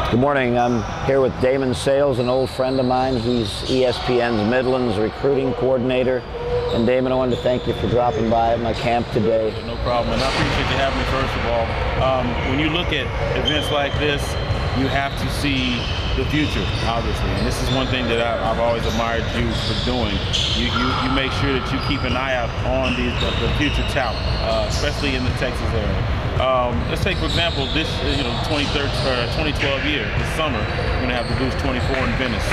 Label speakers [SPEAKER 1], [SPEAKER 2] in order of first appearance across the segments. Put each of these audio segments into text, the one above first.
[SPEAKER 1] Good morning. I'm here with Damon Sayles, an old friend of mine. He's ESPN's Midlands recruiting coordinator. And Damon, I wanted to thank you for dropping by at my camp today.
[SPEAKER 2] No problem, and I appreciate you having me first of all. When you look at events like this, you have to see the future, obviously. And this is one thing that I've always admired you for doing. You make sure that you keep an eye out on the future talent, especially in the Texas area. Let's take, for example, this 2012 year, this summer, we're going to have the Boost 24 in Venice.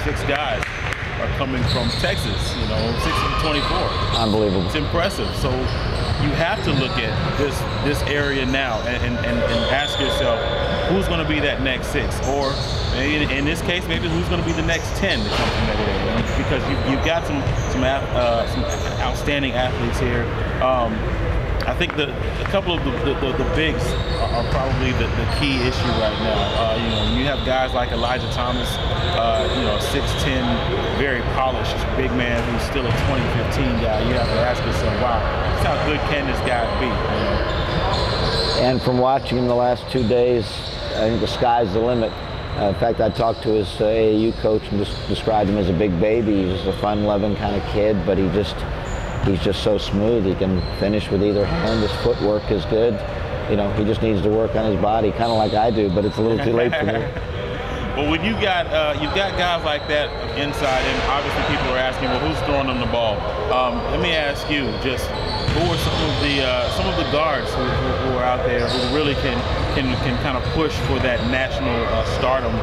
[SPEAKER 2] 6 guys are coming from Texas, 6 of the 24.
[SPEAKER 1] Unbelievable.
[SPEAKER 2] It's impressive. So you have to look at this area now and ask yourself, who's going to be that next 6? Or maybe in this case, maybe who's going to be the next 10 that come from that area? Because you've got some outstanding athletes here. I think a couple of the bigs are probably the key issue right now. You have guys like Elijah Thomas, 6'10", very polished big man who's still a 2015 guy. You have to ask yourself, wow, just how good can this guy be?
[SPEAKER 1] And from watching him the last 2 days, I think the sky's the limit. In fact, I talked to his AAU coach and just described him as a big baby. He's just a fun-loving kind of kid, but he's just so smooth. He can finish with either hand. His footwork is good. He just needs to work on his body, kind of like I do, but it's a little too late for me.
[SPEAKER 2] Well, when you've got guys like that inside, and obviously people are asking, well, who's throwing them the ball? Let me ask you, just who are some of the guards who are out there who really can kind of push for that national stardom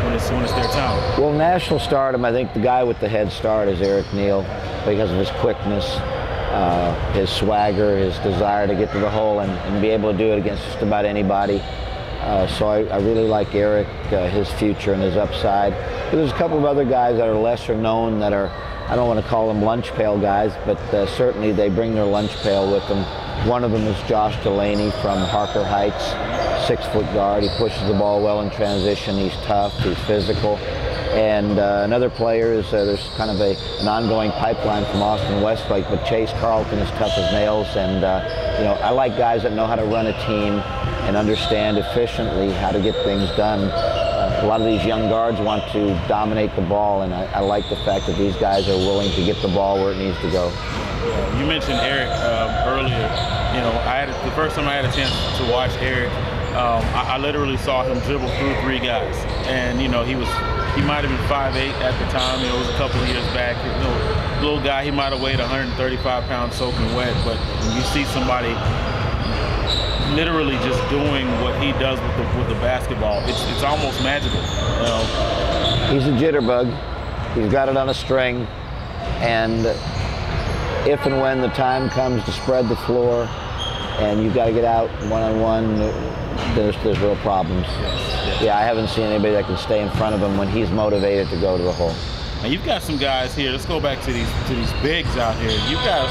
[SPEAKER 2] when it's their time?
[SPEAKER 1] Well, national stardom, I think the guy with the head start is Eric Neal, because of his quickness, his swagger, his desire to get to the hole and be able to do it against just about anybody. So I really like Eric, his future and his upside. But there's a couple of other guys that are lesser known that are, I don't want to call them lunch pail guys, but certainly they bring their lunch pail with them. One of them is Josh Delaney from Harker Heights, 6-foot guard. He pushes the ball well in transition. He's tough, he's physical. And another player is, there's kind of an ongoing pipeline from Austin Westlake, but Chase Carlton is tough as nails. And I like guys that know how to run a team and understand efficiently how to get things done. A lot of these young guards want to dominate the ball, and I like the fact that these guys are willing to get the ball where it needs to go.
[SPEAKER 2] You mentioned Eric earlier. The first time I had a chance to watch Eric, I literally saw him dribble through 3 guys, and he might have been 5'8" at the time. It was a couple of years back. Little guy, he might have weighed 135 pounds soaking wet, but when you see somebody literally just doing what he does with the basketball, it's almost magical.
[SPEAKER 1] He's a jitterbug. He's got it on a string, and if and when the time comes to spread the floor and you've got to get out one-on-one, there's real problems. Yeah, I haven't seen anybody that can stay in front of him when he's motivated to go to the hole.
[SPEAKER 2] And you've got some guys here. Let's go back to these bigs out here. You've got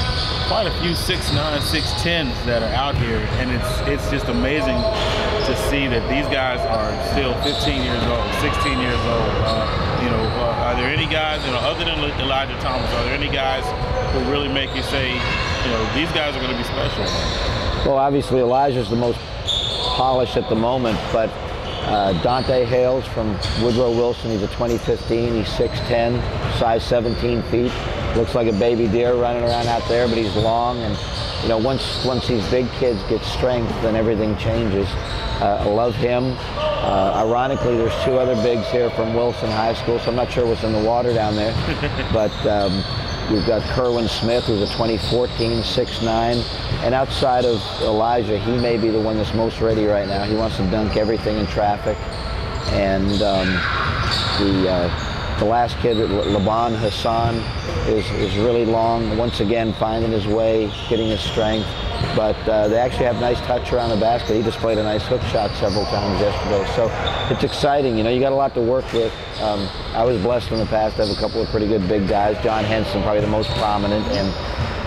[SPEAKER 2] quite a few 6'9", 6'10s that are out here, and it's just amazing to see that these guys are still 15 years old, 16 years old. Are there any guys, other than Elijah Thomas, are there any guys who really make you say, these guys are going to be special?
[SPEAKER 1] Well, obviously Elijah's the most polished at the moment, but Dante Hales from Woodrow Wilson, he's a 2015, he's 6'10", size 17 feet. Looks like a baby deer running around out there, but he's long, and once these big kids get strength, then everything changes. I love him. Ironically, there's 2 other bigs here from Wilson High School, so I'm not sure what's in the water down there. But we've got Kerwin Smith, who's a 2014, 6'9", and outside of Elijah, he may be the one that's most ready right now. He wants to dunk everything in traffic. And the last kid, Laban Hassan, is really long, once again finding his way, getting his strength. But they actually have nice touch around the basket. He just played a nice hook shot several times yesterday. So it's exciting. You got a lot to work with. I was blessed in the past to have a couple of pretty good big guys. John Henson, probably the most prominent. And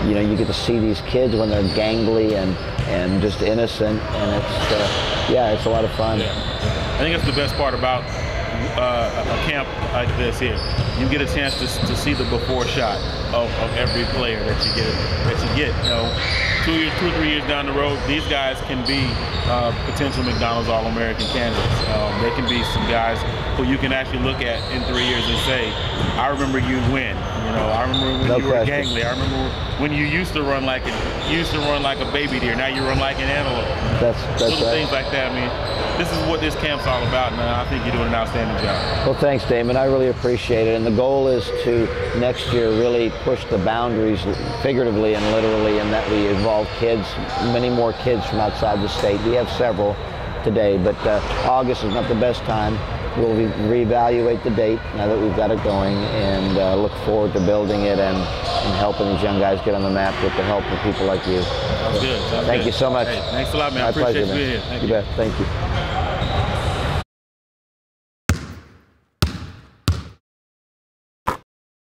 [SPEAKER 1] you get to see these kids when they're gangly and just innocent. And it's a lot of fun.
[SPEAKER 2] Yeah. I think that's the best part about a camp like this here, you get a chance to see the before shot of every player that you get. You know, 2 or 3 years down the road, these guys can be potential McDonald's All-American candidates. They can be some guys who you can actually look at in 3 years and say, I remember you when. You know, I remember when you were gangly. I remember when you used to run like a baby deer. Now you run like an antelope.
[SPEAKER 1] That's
[SPEAKER 2] little
[SPEAKER 1] right.
[SPEAKER 2] things like that. I mean, this is what this camp's all about, and I think you're doing an outstanding job.
[SPEAKER 1] Well, thanks, Damon. I really appreciate it. And the goal is to next year really push the boundaries, figuratively and literally, in that we involve kids, many more kids from outside the state. We have several today, but August is not the best time. We'll reevaluate the date now that we've got it going, and look forward to building it and helping these young guys get on the map with the help of people like you.
[SPEAKER 2] Sounds good.
[SPEAKER 1] Thank you so much.
[SPEAKER 2] Hey, thanks a lot, man. I
[SPEAKER 1] My
[SPEAKER 2] appreciate
[SPEAKER 1] pleasure,
[SPEAKER 2] you being
[SPEAKER 1] man.
[SPEAKER 2] here. Thank
[SPEAKER 1] You bet. Thank you.